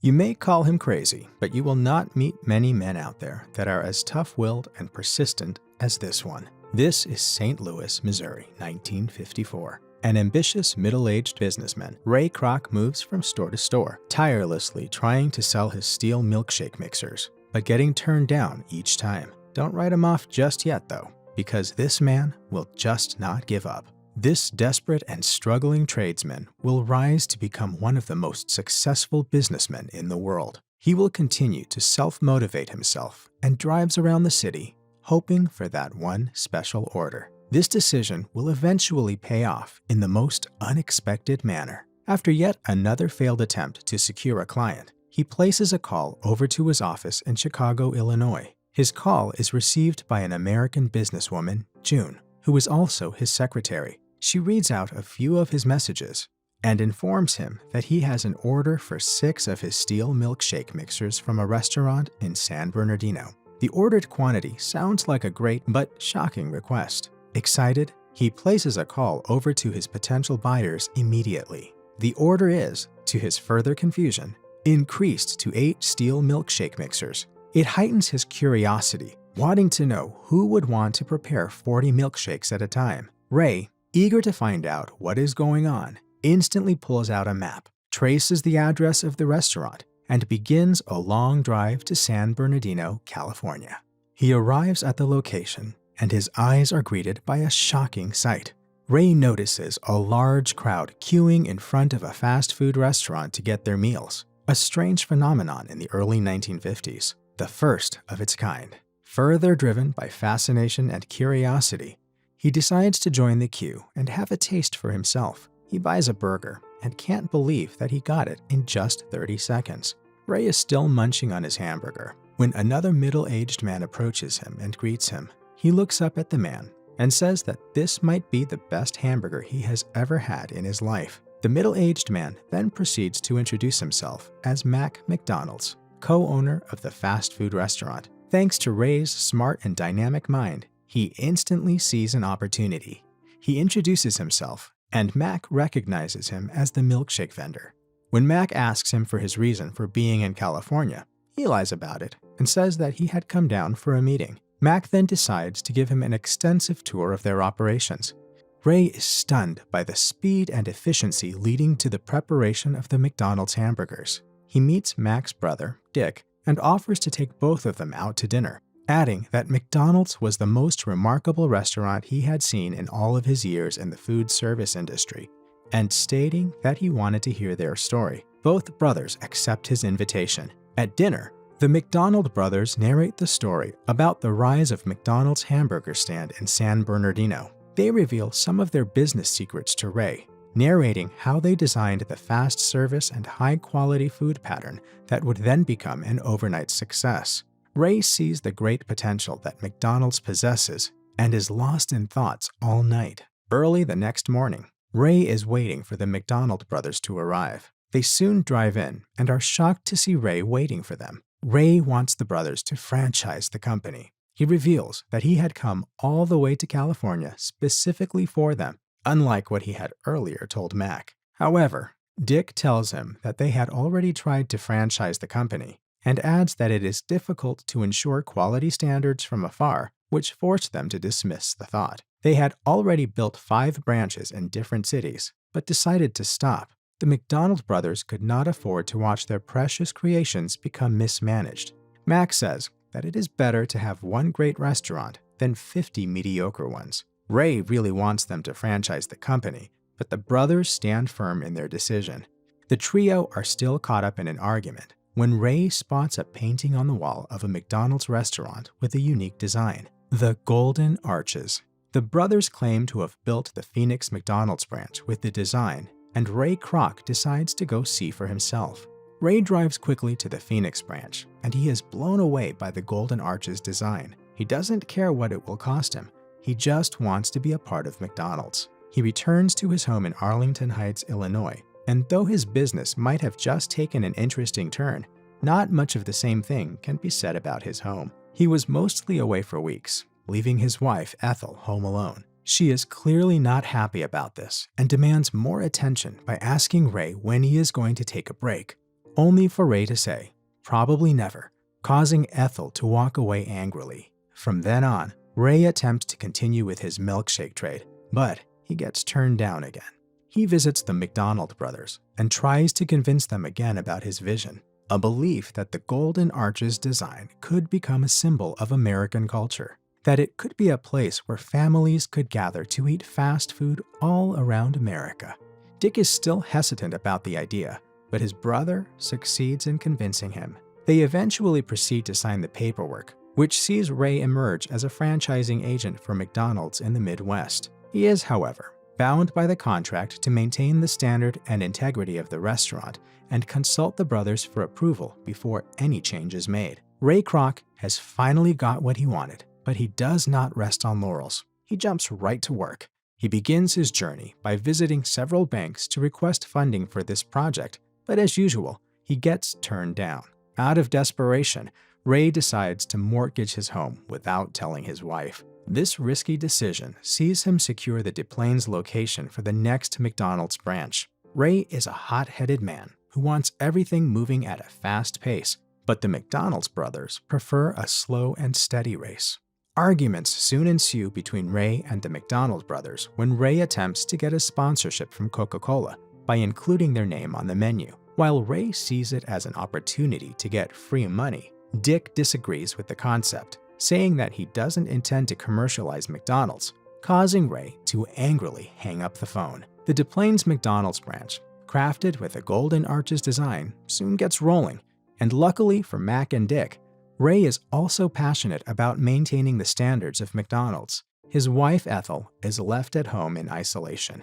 You may call him crazy, but you will not meet many men out there that are as tough-willed and persistent as this one. This is St. Louis, Missouri, 1954. An ambitious middle-aged businessman, Ray Kroc moves from store to store, tirelessly trying to sell his steel milkshake mixers, but getting turned down each time. Don't write him off just yet, though, because this man will just not give up. This desperate and struggling tradesman will rise to become one of the most successful businessmen in the world. He will continue to self-motivate himself and drives around the city, hoping for that one special order. This decision will eventually pay off in the most unexpected manner. After yet another failed attempt to secure a client, he places a call over to his office in Chicago, Illinois. His call is received by an American businesswoman, June, who is also his secretary. She reads out a few of his messages and informs him that he has an order for 6 of his steel milkshake mixers from a restaurant in San Bernardino. The ordered quantity sounds like a great but shocking request. Excited, he places a call over to his potential buyers immediately. The order is, to his further confusion, increased to 8 steel milkshake mixers. It heightens his curiosity, wanting to know who would want to prepare 40 milkshakes at a time. Ray, eager to find out what is going on, instantly pulls out a map, traces the address of the restaurant, and begins a long drive to San Bernardino, California. He arrives at the location, and his eyes are greeted by a shocking sight. Ray notices a large crowd queuing in front of a fast food restaurant to get their meals, a strange phenomenon in the early 1950s, the first of its kind. Further driven by fascination and curiosity, he decides to join the queue and have a taste for himself. He buys a burger and can't believe that he got it in just 30 seconds. Ray is still munching on his hamburger when another middle-aged man approaches him and greets him. He looks up at the man and says that this might be the best hamburger he has ever had in his life. The middle-aged man then proceeds to introduce himself as Mac McDonald's, co-owner of the fast food restaurant. Thanks to Ray's smart and dynamic mind, he instantly sees an opportunity. He introduces himself, and Mac recognizes him as the milkshake vendor. When Mac asks him for his reason for being in California, he lies about it and says that he had come down for a meeting. Mac then decides to give him an extensive tour of their operations. Ray is stunned by the speed and efficiency leading to the preparation of the McDonald's hamburgers. He meets Mac's brother, Dick, and offers to take both of them out to dinner, adding that McDonald's was the most remarkable restaurant he had seen in all of his years in the food service industry, and stating that he wanted to hear their story. Both brothers accept his invitation. At dinner, the McDonald brothers narrate the story about the rise of McDonald's hamburger stand in San Bernardino. They reveal some of their business secrets to Ray, narrating how they designed the fast service and high-quality food pattern that would then become an overnight success. Ray sees the great potential that McDonald's possesses and is lost in thoughts all night. Early the next morning, Ray is waiting for the McDonald brothers to arrive. They soon drive in and are shocked to see Ray waiting for them. Ray wants the brothers to franchise the company. He reveals that he had come all the way to California specifically for them, unlike what he had earlier told Mac. However, Dick tells him that they had already tried to franchise the company, and adds that it is difficult to ensure quality standards from afar, which forced them to dismiss the thought. They had already built 5 branches in different cities, but decided to stop. The McDonald brothers could not afford to watch their precious creations become mismanaged. Mac says that it is better to have one great restaurant than 50 mediocre ones. Ray really wants them to franchise the company, but the brothers stand firm in their decision. The trio are still caught up in an argument when Ray spots a painting on the wall of a McDonald's restaurant with a unique design, the Golden Arches. The brothers claim to have built the Phoenix McDonald's branch with the design, and Ray Kroc decides to go see for himself. Ray drives quickly to the Phoenix branch, and he is blown away by the Golden Arches design. He doesn't care what it will cost him. He just wants to be a part of McDonald's. He returns to his home in Arlington Heights, Illinois, and though his business might have just taken an interesting turn, not much of the same thing can be said about his home. He was mostly away for weeks, leaving his wife, Ethel, home alone. She is clearly not happy about this and demands more attention by asking Ray when he is going to take a break. only for Ray to say, "Probably never," causing Ethel to walk away angrily. From then on, Ray attempts to continue with his milkshake trade, but he gets turned down again. He visits the McDonald brothers and tries to convince them again about his vision, a belief that the Golden Arches design could become a symbol of American culture, that it could be a place where families could gather to eat fast food all around America. Dick is still hesitant about the idea, but his brother succeeds in convincing him. They eventually proceed to sign the paperwork, which sees Ray emerge as a franchising agent for McDonald's in the Midwest. He is, however, bound by the contract to maintain the standard and integrity of the restaurant and consult the brothers for approval before any change is made. Ray Kroc has finally got what he wanted, but he does not rest on laurels. He jumps right to work. He begins his journey by visiting several banks to request funding for this project, but as usual, he gets turned down. Out of desperation, Ray decides to mortgage his home without telling his wife. This risky decision sees him secure the Des Plaines location for the next McDonald's branch. Ray is a hot-headed man who wants everything moving at a fast pace, but the McDonald's brothers prefer a slow and steady race. Arguments soon ensue between Ray and the McDonald brothers when Ray attempts to get a sponsorship from Coca-Cola by including their name on the menu. While Ray sees it as an opportunity to get free money, Dick disagrees with the concept, saying that he doesn't intend to commercialize McDonald's, causing Ray to angrily hang up the phone. The Des Plaines McDonald's branch, crafted with a Golden Arches design, soon gets rolling, and luckily for Mac and Dick, Ray is also passionate about maintaining the standards of McDonald's. His wife Ethel is left at home in isolation.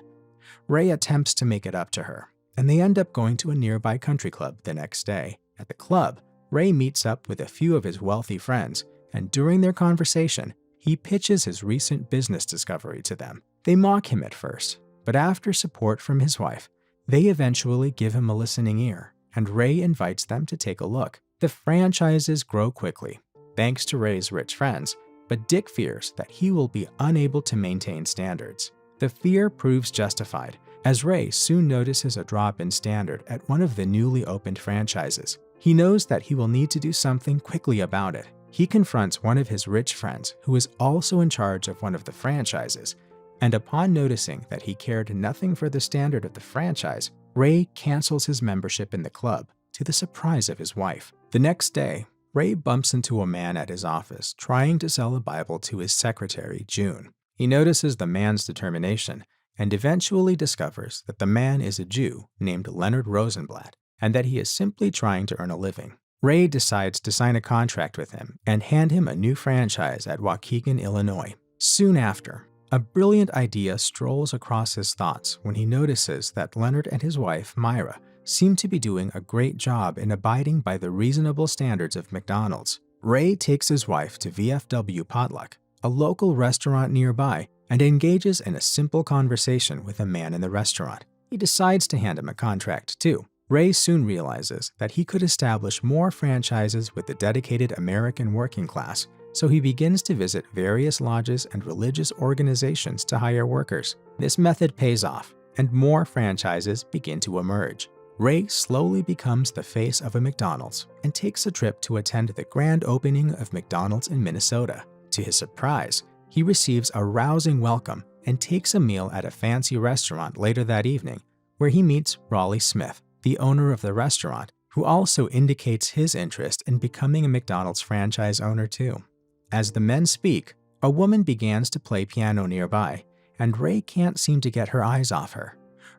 Ray attempts to make it up to her, and they end up going to a nearby country club the next day. At the club, Ray meets up with a few of his wealthy friends, and during their conversation, he pitches his recent business discovery to them. They mock him at first, but after support from his wife, they eventually give him a listening ear, and Ray invites them to take a look. The franchises grow quickly, thanks to Ray's rich friends, but Dick fears that he will be unable to maintain standards. The fear proves justified, as Ray soon notices a drop in standard at one of the newly opened franchises. He knows that he will need to do something quickly about it. He confronts one of his rich friends who is also in charge of one of the franchises, and upon noticing that he cared nothing for the standard of the franchise, Ray cancels his membership in the club, to the surprise of his wife. The next day, Ray bumps into a man at his office trying to sell a Bible to his secretary, June. He notices the man's determination and eventually discovers that the man is a Jew named Leonard Rosenblatt and that he is simply trying to earn a living. Ray decides to sign a contract with him and hand him a new franchise at Waukegan, Illinois. Soon after, a brilliant idea strolls across his thoughts when he notices that Leonard and his wife, Myra, seem to be doing a great job in abiding by the reasonable standards of McDonald's. Ray takes his wife to VFW Potluck, a local restaurant nearby, and engages in a simple conversation with a man in the restaurant. He decides to hand him a contract too. Ray soon realizes that he could establish more franchises with the dedicated American working class, so he begins to visit various lodges and religious organizations to hire workers. This method pays off, and more franchises begin to emerge. Ray slowly becomes the face of a McDonald's and takes a trip to attend the grand opening of McDonald's in Minnesota. To his surprise, he receives a rousing welcome and takes a meal at a fancy restaurant later that evening, where he meets Raleigh Smith, the owner of the restaurant, who also indicates his interest in becoming a McDonald's franchise owner too. As the men speak, a woman begins to play piano nearby, and Ray can't seem to get her eyes off her.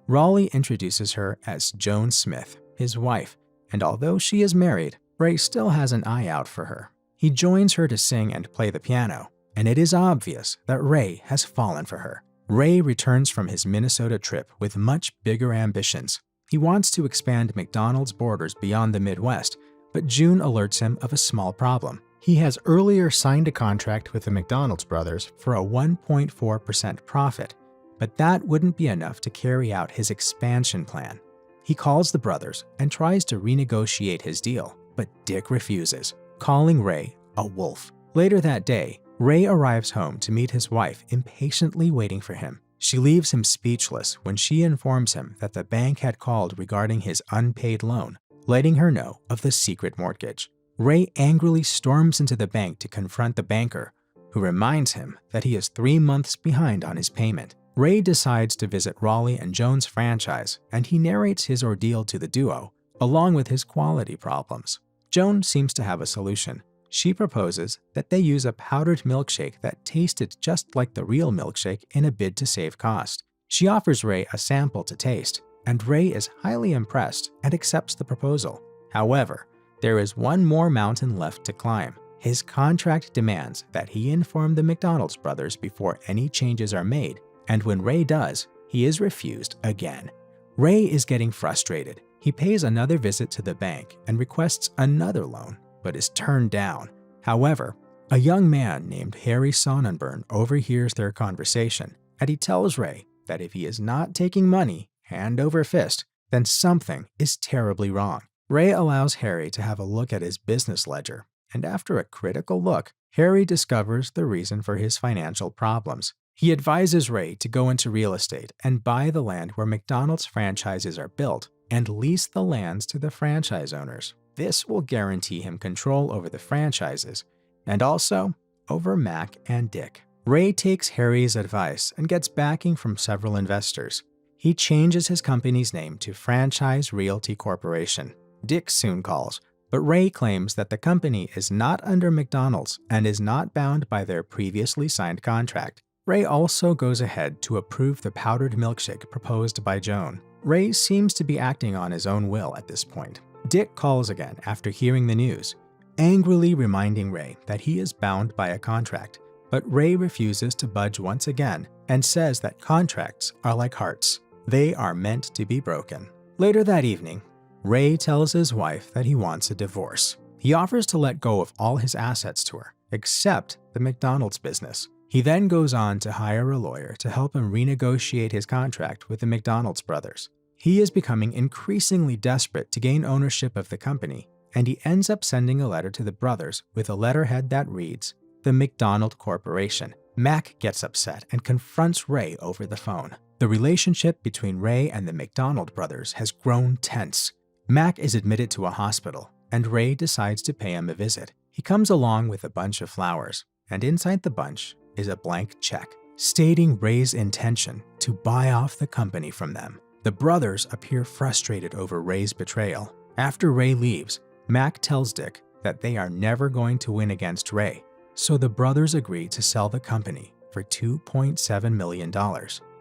Raleigh introduces her as Joan Smith, his wife, and although she is married, Ray still has an eye out for her. He joins her to sing and play the piano, and it is obvious that Ray has fallen for her. Ray returns from his Minnesota trip with much bigger ambitions. He wants to expand McDonald's borders beyond the Midwest, but June alerts him of a small problem. He has earlier signed a contract with the McDonald's brothers for a 1.4% profit, but that wouldn't be enough to carry out his expansion plan. He calls the brothers and tries to renegotiate his deal, but Dick refuses, calling Ray a wolf. Later that day, Ray arrives home to meet his wife impatiently waiting for him. She leaves him speechless when she informs him that the bank had called regarding his unpaid loan, letting her know of the secret mortgage. Ray angrily storms into the bank to confront the banker, who reminds him that he is 3 months behind on his payment. Ray decides to visit Raleigh and Jones' franchise, and he narrates his ordeal to the duo, along with his quality problems. Joan seems to have a solution. She proposes that they use a powdered milkshake that tasted just like the real milkshake in a bid to save cost. She offers Ray a sample to taste, and Ray is highly impressed and accepts the proposal. However, there is one more mountain left to climb. His contract demands that he inform the McDonald's brothers before any changes are made, and when Ray does, he is refused again. Ray is getting frustrated. He pays another visit to the bank and requests another loan, but is turned down. However, a young man named Harry Sonnenburn overhears their conversation, and he tells Ray that if he is not taking money hand over fist, then something is terribly wrong. Ray allows Harry to have a look at his business ledger, and after a critical look, Harry discovers the reason for his financial problems. He advises Ray to go into real estate and buy the land where McDonald's franchises are built and lease the lands to the franchise owners. This will guarantee him control over the franchises and also over Mac and Dick. Ray takes Harry's advice and gets backing from several investors. He changes his company's name to Franchise Realty Corporation. Dick soon calls, but Ray claims that the company is not under McDonald's and is not bound by their previously signed contract. Ray also goes ahead to approve the powdered milkshake proposed by Joan. Ray seems to be acting on his own will at this point. Dick calls again after hearing the news, angrily reminding Ray that he is bound by a contract, but Ray refuses to budge once again and says that contracts are like hearts. They are meant to be broken. Later that evening, Ray tells his wife that he wants a divorce. He offers to let go of all his assets to her, except the McDonald's business. He then goes on to hire a lawyer to help him renegotiate his contract with the McDonald's brothers. He is becoming increasingly desperate to gain ownership of the company, and he ends up sending a letter to the brothers with a letterhead that reads, "The McDonald Corporation." Mac gets upset and confronts Ray over the phone. The relationship between Ray and the McDonald brothers has grown tense. Mac is admitted to a hospital, and Ray decides to pay him a visit. He comes along with a bunch of flowers, and inside the bunch is a blank check, stating Ray's intention to buy off the company from them. The brothers appear frustrated over Ray's betrayal. After Ray leaves, Mac tells Dick that they are never going to win against Ray, so the brothers agree to sell the company for $2.7 million.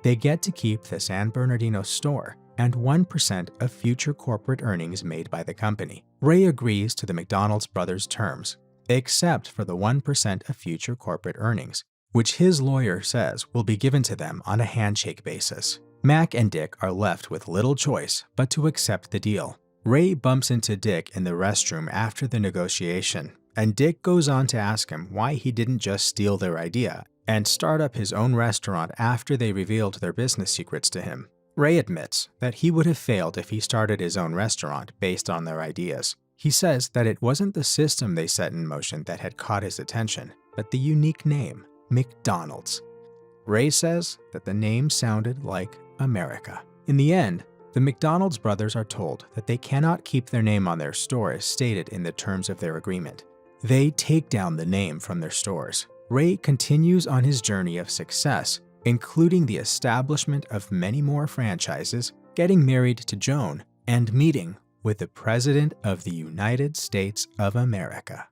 They get to keep the San Bernardino store and 1% of future corporate earnings made by the company. Ray agrees to the McDonald's brothers' terms, except for the 1% of future corporate earnings, which his lawyer says will be given to them on a handshake basis. Mac and Dick are left with little choice but to accept the deal. Ray bumps into Dick in the restroom after the negotiation, and Dick goes on to ask him why he didn't just steal their idea and start up his own restaurant after they revealed their business secrets to him. Ray admits that he would have failed if he started his own restaurant based on their ideas. He says that it wasn't the system they set in motion that had caught his attention, but the unique name, McDonald's. Ray says that the name sounded like America. In the end, the McDonald's brothers are told that they cannot keep their name on their store as stated in the terms of their agreement. They take down the name from their stores. Ray continues on his journey of success, including the establishment of many more franchises, getting married to Joan, and meeting with the President of the United States of America.